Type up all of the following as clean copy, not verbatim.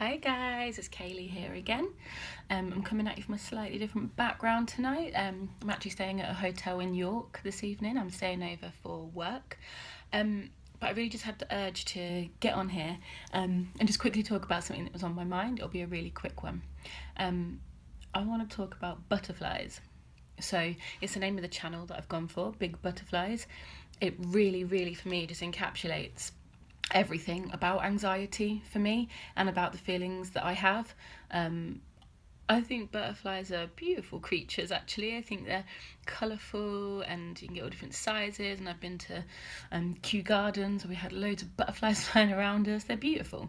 Hi guys, it's Kaylee here again. I'm coming at you from a slightly different background tonight. I'm actually staying at a hotel in York this evening. I'm staying over for work. But I really just had the urge to get on here and just quickly talk about something that was on my mind. It'll be a really quick one. I want to talk about butterflies. So it's the name of the channel that I've gone for, Big Butterflies. It really, for me, just encapsulates everything about anxiety for me and about the feelings that I have. I think butterflies are beautiful creatures, actually. I think they're colourful and you can get all different sizes, and I've been to Kew Gardens where we had loads of butterflies flying around us. They're beautiful.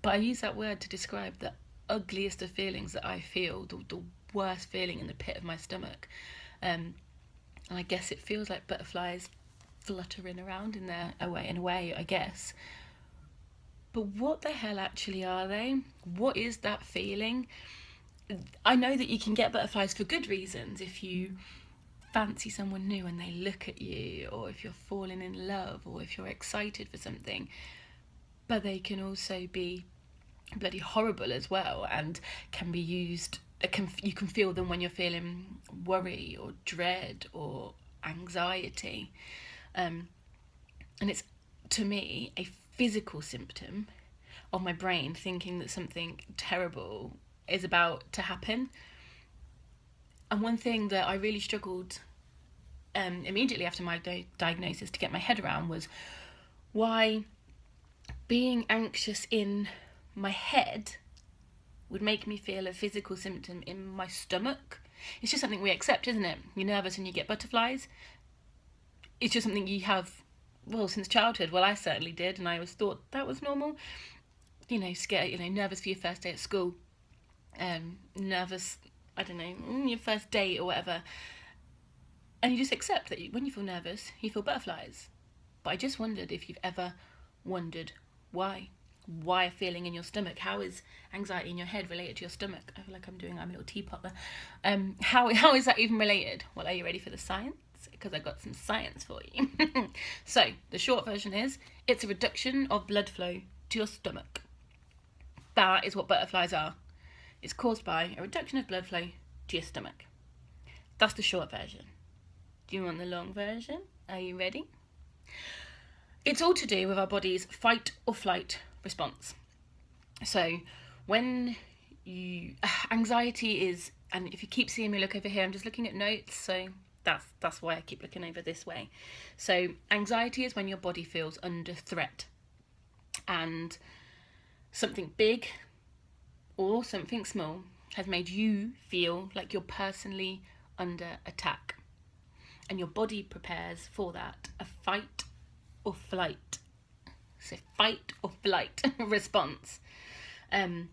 But I use that word to describe the ugliest of feelings that I feel, the worst feeling in the pit of my stomach. And I guess it feels like butterflies fluttering around in a way, I guess. But what the hell actually are they? What is that feeling? I know that you can get butterflies for good reasons, if you fancy someone new and they look at you, or if you're falling in love, or if you're excited for something. But they can also be bloody horrible as well, and can be used, you can feel them when you're feeling worry or dread or anxiety. And it's, to me, a physical symptom of my brain thinking that something terrible is about to happen. And one thing that I really struggled immediately after my diagnosis to get my head around was why being anxious in my head would make me feel a physical symptom in my stomach. It's just something we accept, isn't it? You're nervous and you get butterflies. It's just something you have, well, since childhood. Well, I certainly did, and I always thought that was normal. Scared, nervous for your first day at school. Nervous, I don't know, your first date or whatever. And you just accept that when you feel nervous, you feel butterflies. But I just wondered if you've ever wondered why. Why a feeling in your stomach? How is anxiety in your head related to your stomach? I feel like I'm a little teapot there. How is that even related? Well, are you ready for the science? Because I've got some science for you. So, the short version is, it's a reduction of blood flow to your stomach. That is what butterflies are. It's caused by a reduction of blood flow to your stomach. That's the short version. Do you want the long version? Are you ready? It's all to do with our body's fight or flight response. So when anxiety is, and if you keep seeing me look over here, I'm just looking at notes, so that's why I keep looking over this way. So anxiety is when your body feels under threat, and something big or something small has made you feel like you're personally under attack, and your body prepares for that, a fight or flight. So fight or flight response. And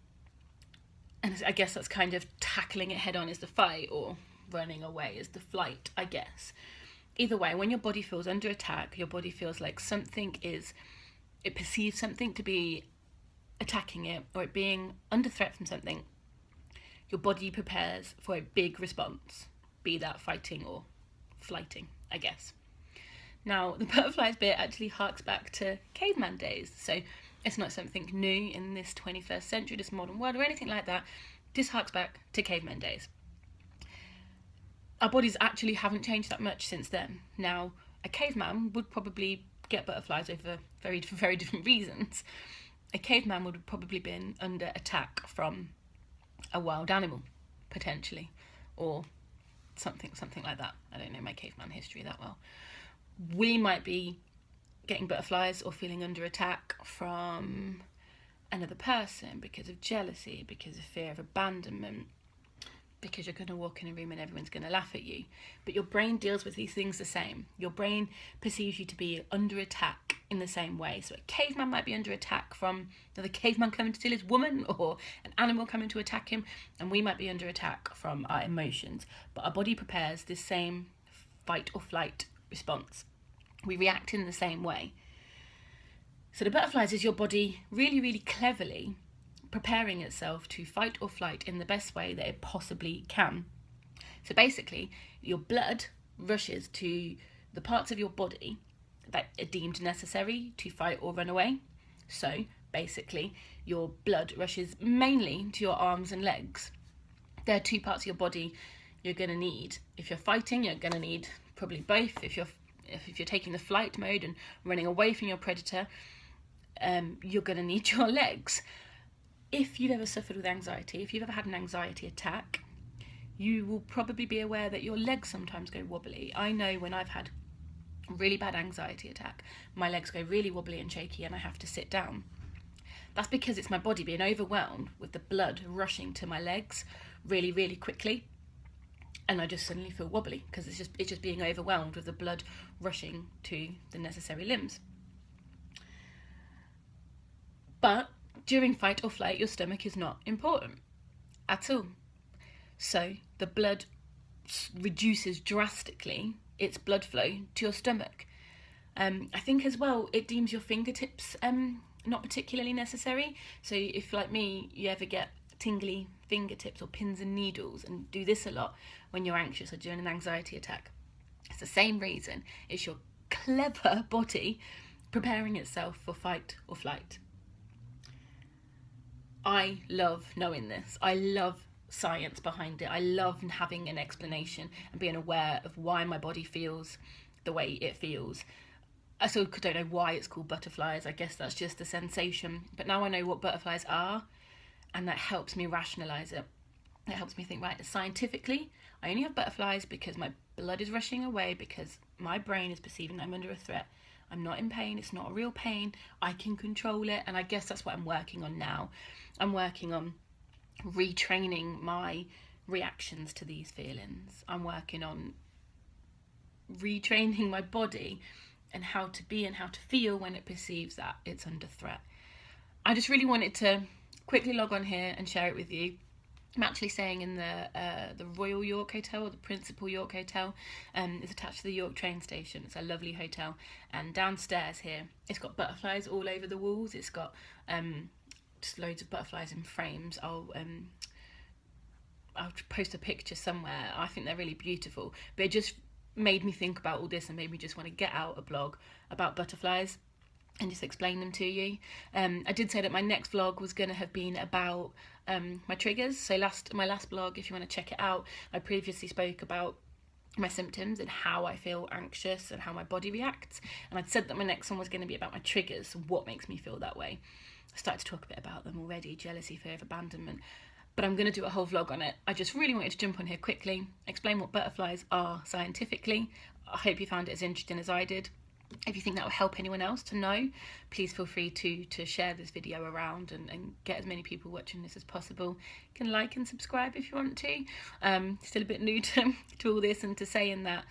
I guess that's kind of tackling it head on is the fight, or running away is the flight, I guess. Either way, when your body feels under attack, your body feels like it perceives something to be attacking it, or it being under threat from something. Your body prepares for a big response, be that fighting or flighting, I guess. Now, the butterflies bit actually harks back to caveman days, so it's not something new in this 21st century, this modern world, or anything like that. This harks back to caveman days. Our bodies actually haven't changed that much since then. Now, a caveman would probably get butterflies over very different reasons. A caveman would have probably been under attack from a wild animal, potentially, or something like that. I don't know my caveman history that well. We might be getting butterflies or feeling under attack from another person because of jealousy, because of fear of abandonment, because you're going to walk in a room and everyone's going to laugh at you. But your brain deals with these things the same. Your brain perceives you to be under attack in the same way. So a caveman might be under attack from another caveman coming to steal his woman, or an animal coming to attack him, and we might be under attack from our emotions. But our body prepares this same fight or flight response. We react in the same way. So the butterflies is your body really cleverly preparing itself to fight or flight in the best way that it possibly can. So basically, your blood rushes to the parts of your body that are deemed necessary to fight or run away. So basically, your blood rushes mainly to your arms and legs. There are two parts of your body you're going to need. If you're fighting, you're going to need probably both. If you're taking the flight mode and running away from your predator, you're going to need your legs. If you've ever suffered with anxiety, if you've ever had an anxiety attack, you will probably be aware that your legs sometimes go wobbly. I know when I've had a really bad anxiety attack, my legs go really wobbly and shaky and I have to sit down. That's because it's my body being overwhelmed with the blood rushing to my legs really, really quickly. And I just suddenly feel wobbly because it's just being overwhelmed with the blood rushing to the necessary limbs. But during fight or flight, your stomach is not important at all. So the blood reduces drastically its blood flow to your stomach. I think as well, it deems your fingertips not particularly necessary. So if, like me, you ever get tingly fingertips or pins and needles and do this a lot when you're anxious or during an anxiety attack, it's the same reason. It's your clever body preparing itself for fight or flight. I love knowing this. I love science behind it. I love having an explanation and being aware of why my body feels the way it feels. I still don't know why it's called butterflies. I guess that's just a sensation. But now I know what butterflies are, and that helps me rationalise it. It helps me think, right, scientifically, I only have butterflies because my blood is rushing away, because my brain is perceiving that I'm under a threat. I'm not in pain. It's not a real pain. I can control it. And I guess that's what I'm working on now. I'm working on retraining my reactions to these feelings. I'm working on retraining my body and how to be and how to feel when it perceives that it's under threat. I just really wanted to quickly log on here and share it with you. I'm actually staying in the Royal York Hotel, or the Principal York Hotel. It's attached to the York train station. It's a lovely hotel. And downstairs here, it's got butterflies all over the walls. It's got just loads of butterflies in frames. I'll post a picture somewhere. I think they're really beautiful. But it just made me think about all this and made me just want to get out a blog about butterflies and just explain them to you. I did say that my next vlog was going to have been about my triggers. So my last blog, if you want to check it out, I previously spoke about my symptoms and how I feel anxious and how my body reacts. And I'd said that my next one was going to be about my triggers, what makes me feel that way. I started to talk a bit about them already: jealousy, fear of abandonment. But I'm going to do a whole vlog on it. I just really wanted to jump on here quickly, explain what butterflies are scientifically. I hope you found it as interesting as I did. If you think that will help anyone else to know, please feel free to share this video around and get as many people watching this as possible. You can like and subscribe if you want to. Still a bit new to all this and to saying that.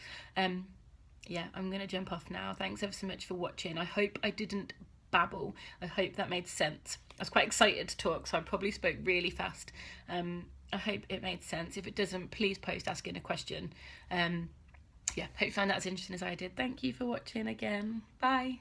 Yeah, I'm going to jump off now. Thanks ever so much for watching. I hope I didn't babble. I hope that made sense. I was quite excited to talk, so I probably spoke really fast. I hope it made sense. If it doesn't, please post asking a question. Yeah, hope you found that as interesting as I did. Thank you for watching again. Bye.